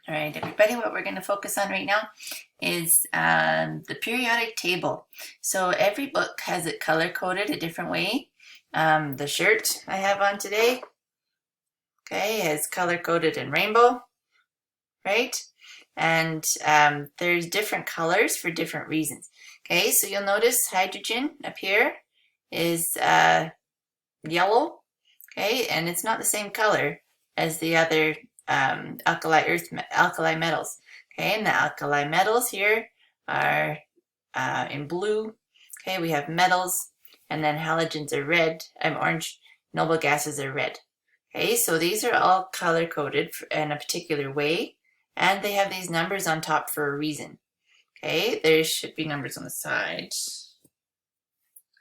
All right, everybody, what we're going to focus on right now is the periodic table. So every book has it color-coded a different way. The shirt I have on today, okay, is color-coded in rainbow, right? And there's different colors for different reasons. Okay, so you'll notice hydrogen up here is yellow, okay, and it's not the same color as the other alkali metals. Okay, and the alkali metals here are in blue. Okay, we have metals, and then halogens are red. Orange. Noble gases are red. Okay, so these are all color coded in a particular way, and they have these numbers on top for a reason. Okay, there should be numbers on the side,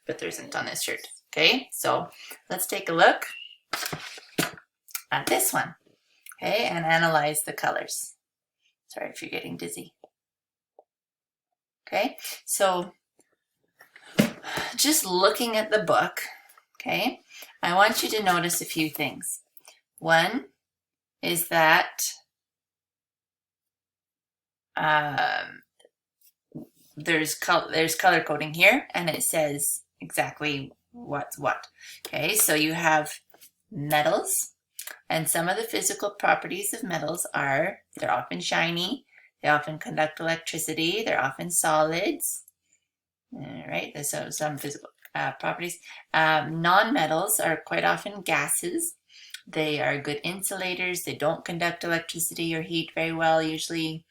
but there isn't on this shirt. Okay, so let's take a look at this one. Okay, and analyze the colors. Sorry if you're getting dizzy. Okay, so just looking at the book, okay, I want you to notice a few things. One is that there's color coding here, and it says exactly what's what. Okay, so you have metals. And some of the physical properties of metals are, they're often shiny, they often conduct electricity, they're often solids, right? There's some physical properties. Non-metals are quite often gases. They are good insulators, they don't conduct electricity or heat very well usually,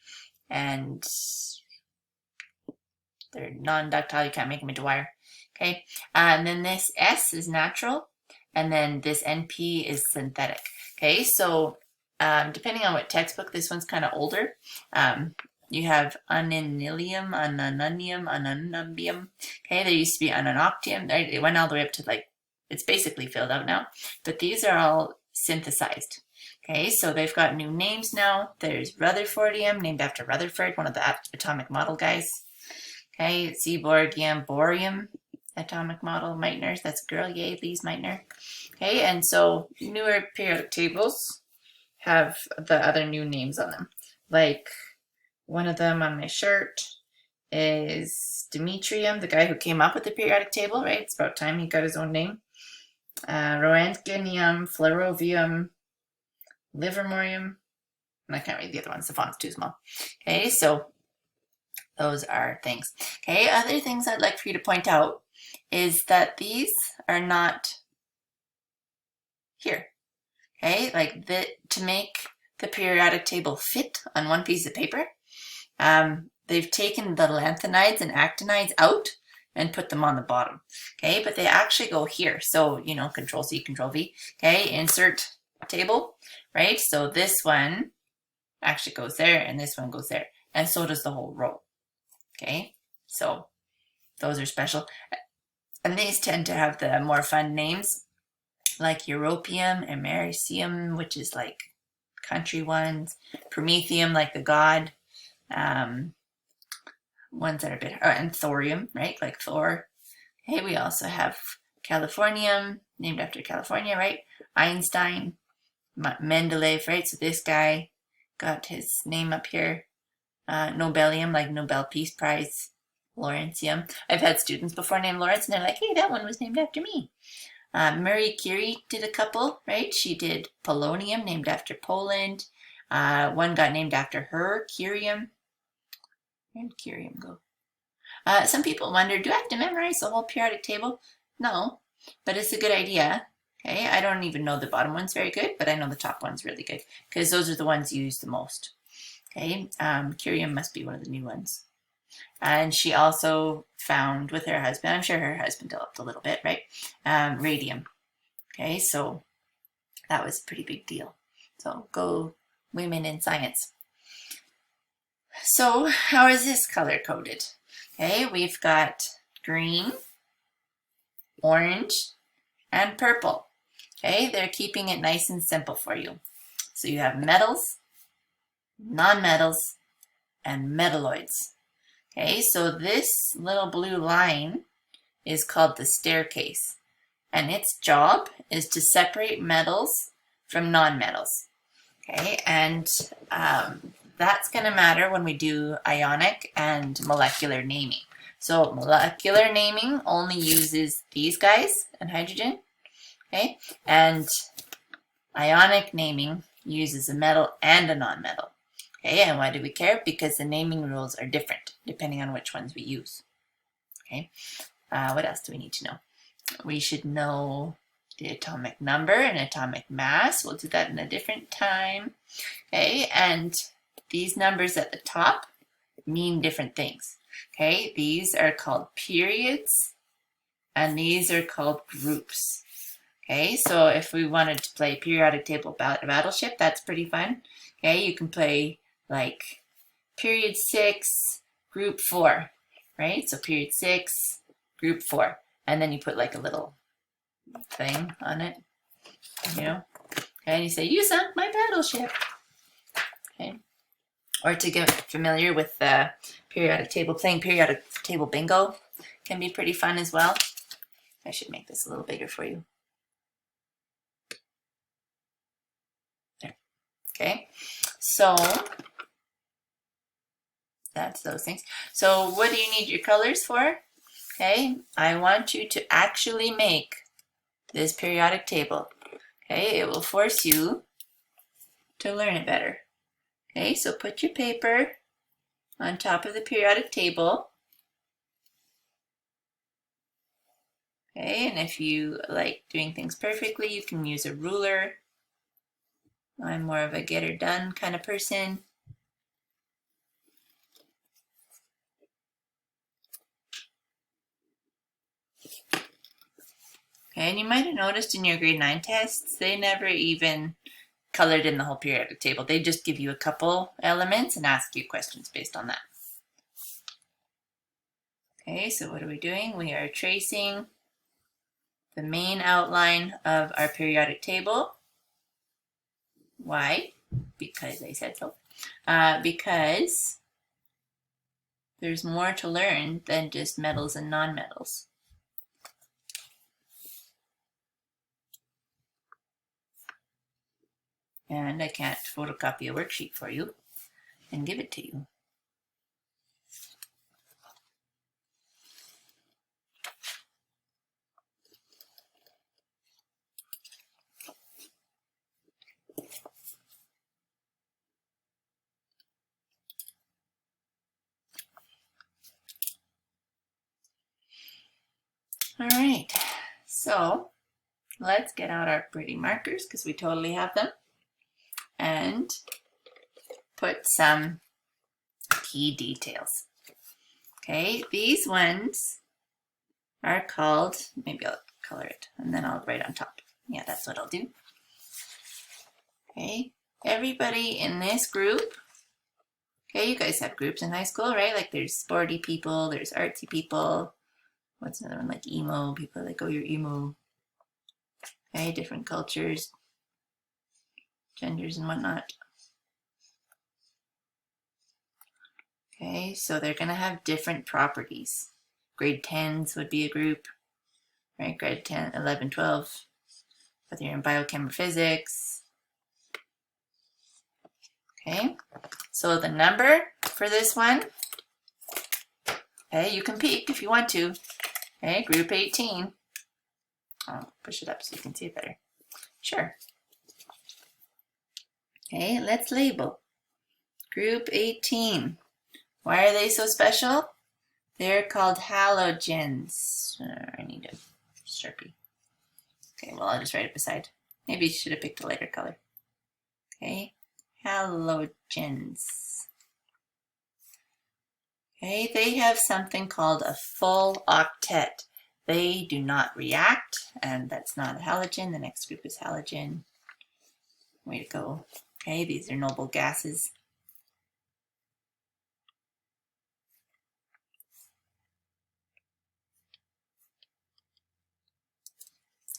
and they're non-ductile, you can't make them into wire. Okay, and then this S is natural, and then this NP is synthetic. Okay, so depending on what textbook, this one's kind of older. You have unanilium, unanunium, unanumbium. Okay, there used to be unanoctium. It went all the way up to it's basically filled out now. But these are all synthesized. Okay, so they've got new names now. There's Rutherfordium, named after Rutherford, one of the atomic model guys. Okay, Seaborgium, borium, atomic model, Meitner, that's a girl, yay, Lise Meitner. Okay, and so newer periodic tables have the other new names on them. Like one of them on my shirt is Demetrium, the guy who came up with the periodic table, right? It's about time he got his own name. Roentgenium, Flerovium, Livermorium, and I can't read the other ones, the font's too small. Okay, so those are things. Okay, other things I'd like for you to point out is that these are not here. Okay, like to make the periodic table fit on one piece of paper, they've taken the lanthanides and actinides out and put them on the bottom. Okay, but they actually go here. So, you know, Control C, Control V. Okay, insert table, right? So this one actually goes there, and this one goes there, and so does the whole row. Okay, so those are special. And these tend to have the more fun names, like Europium, Americium, which is like country ones, Promethium, like the god, ones that are a bit, and Thorium, right, like Thor. Hey, we also have Californium, named after California, right? Einstein, Mendeleev, right? So this guy got his name up here. Nobelium, like Nobel Peace Prize. Lawrencium. I've had students before named Lawrence, and they're like, hey, that one was named after me. Marie Curie did a couple, right? She did polonium, named after Poland. One got named after her, curium. Where did curium go? Some people wonder, do I have to memorize the whole periodic table? No, but it's a good idea. Okay, I don't even know the bottom one's very good, but I know the top one's really good, because those are the ones used the most. Okay, curium must be one of the new ones. And she also found with her husband, I'm sure her husband developed a little bit, right? Radium. Okay, so that was a pretty big deal. So go women in science. So how is this color coded? Okay, we've got green, orange, and purple. Okay, they're keeping it nice and simple for you. So you have metals, non-metals, and metalloids. Okay, so this little blue line is called the staircase, and its job is to separate metals from non-metals. Okay, and that's going to matter when we do ionic and molecular naming. So molecular naming only uses these guys and hydrogen, okay? And ionic naming uses a metal and a nonmetal. Okay, and why do we care? Because the naming rules are different depending on which ones we use. Okay, what else do we need to know? We should know the atomic number and atomic mass. We'll do that in a different time. Okay, and these numbers at the top mean different things. Okay, these are called periods and these are called groups. Okay, so if we wanted to play periodic table battleship, that's pretty fun. Okay, you can play like period 6, group 4, right? So period 6, group 4. And then you put like a little thing on it, you know? And you say, you sunk my battleship. Okay. Or to get familiar with the periodic table, playing periodic table bingo can be pretty fun as well. I should make this a little bigger for you. There. Okay. So that's those things. So what do you need your colors for? Okay, I want you to actually make this periodic table. Okay, it will force you to learn it better. Okay, so put your paper on top of the periodic table. Okay, and if you like doing things perfectly, you can use a ruler. I'm more of a get her done kind of person. Okay, and you might have noticed in your grade 9 tests, they never even colored in the whole periodic table. They just give you a couple elements and ask you questions based on that. Okay, so what are we doing? We are tracing the main outline of our periodic table. Why? Because I said so. Because there's more to learn than just metals and nonmetals. And I can't photocopy a worksheet for you and give it to you. All right, so let's get out our pretty markers because we totally have them and put some key details. Okay, these ones are called, maybe I'll color it and then I'll write on top. Yeah, that's what I'll do. Okay, everybody in this group, okay, you guys have groups in high school, right? Like there's sporty people, there's artsy people. What's another one? Like emo, people like, oh, you're emo. Okay, different cultures, genders and whatnot. Okay, so they're gonna have different properties. Grade 10s would be a group, right? Grade 10, 11, 12, whether you're in biochem or physics. Okay, so the number for this one, okay, you can peek if you want to. Okay, group 18. I'll push it up so you can see it better. Sure. Okay, let's label. Group 18. Why are they so special? They're called halogens. I need a Sharpie. Okay, well, I'll just write it beside. Maybe you should have picked a lighter color. Okay, halogens. Okay, they have something called a full octet. They do not react, and that's not a halogen. The next group is halogen. Way to go. Okay, these are noble gases.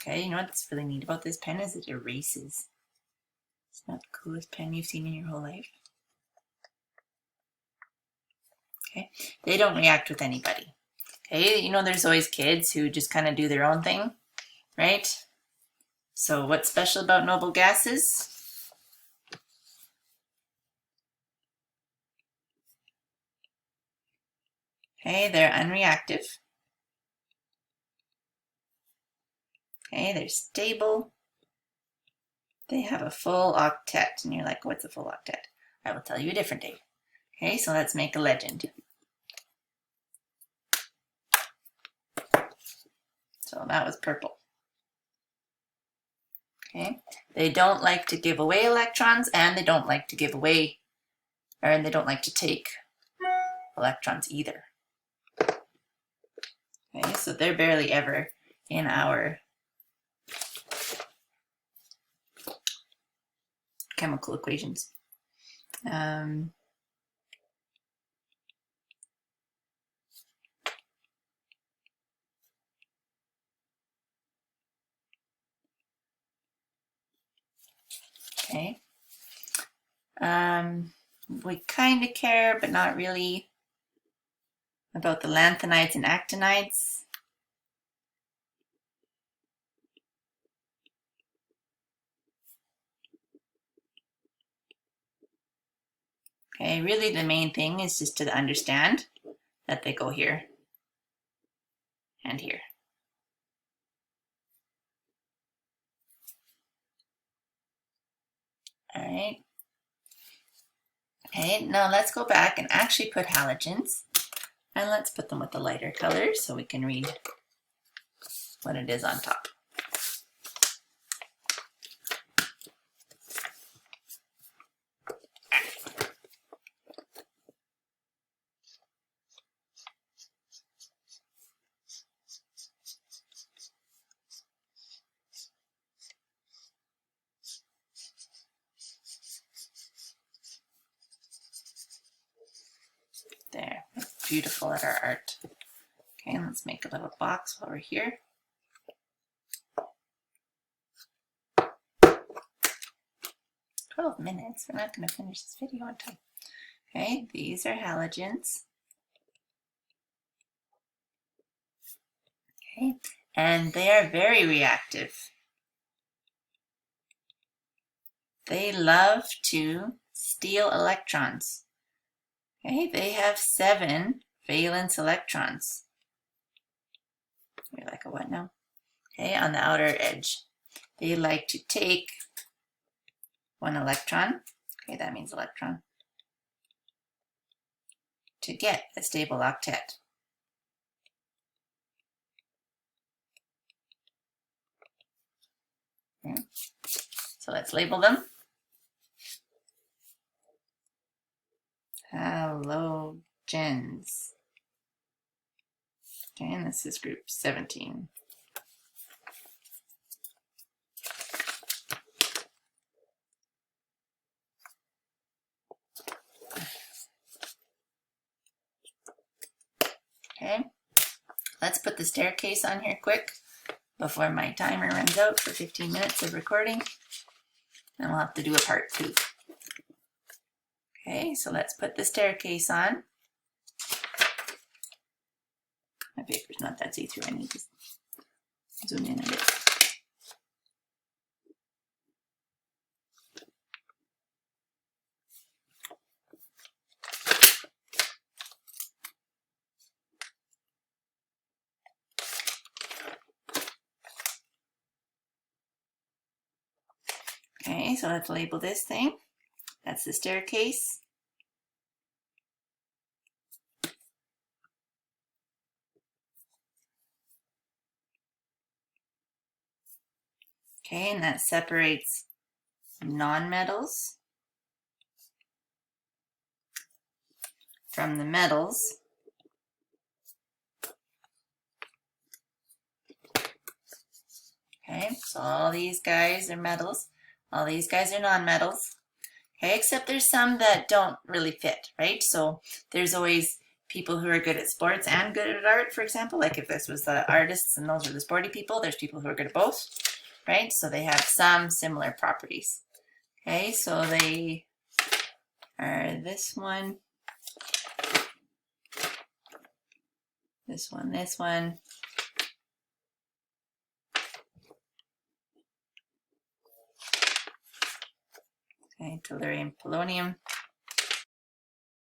Okay, you know what's really neat about this pen is it erases. It's not the coolest pen you've seen in your whole life. Okay, they don't react with anybody. Okay, you know there's always kids who just kind of do their own thing, right? So what's special about noble gases? Okay, they're unreactive. Okay, they're stable. They have a full octet. And you're like, what's a full octet? I will tell you a different day. Okay, so let's make a legend. So that was purple. Okay, they don't like to give away electrons, and they don't like to give away, and they don't like to take electrons either. Okay, so they're barely ever in our chemical equations. Okay. We kind of care, but not really, about the lanthanides and actinides. Okay, really the main thing is just to understand that they go here and here. All right. Okay, now let's go back and actually put halogens, and let's put them with the lighter colors so we can read what it is on top. There, beautiful at our art. Okay, let's make a little box while we're here. "12 minutes, we're not going to finish this video on time." Okay, these are halogens. Okay, and they are very reactive. They love to steal electrons. Okay, they have 7 valence electrons. You're like, a what now? Okay, on the outer edge. They like to take 1 electron. Okay, that means electron. To get a stable octet. Okay. So let's label them. Halogens. Okay, and this is group 17. Okay, let's put the staircase on here quick before my timer runs out for 15 minutes of recording. Then we'll have to do a part 2. Okay, so let's put the staircase on. My paper's not that see-through, I need to zoom in a bit. Okay, so let's label this thing. That's the staircase. Okay, and that separates nonmetals from the metals. Okay, so all these guys are metals. All these guys are nonmetals. Okay, except there's some that don't really fit, right? So there's always people who are good at sports and good at art, for example. Like if this was the artists and those are the sporty people, there's people who are good at both, right? So they have some similar properties. Okay, so they are this one, this one, this one. Okay, tellurium, polonium.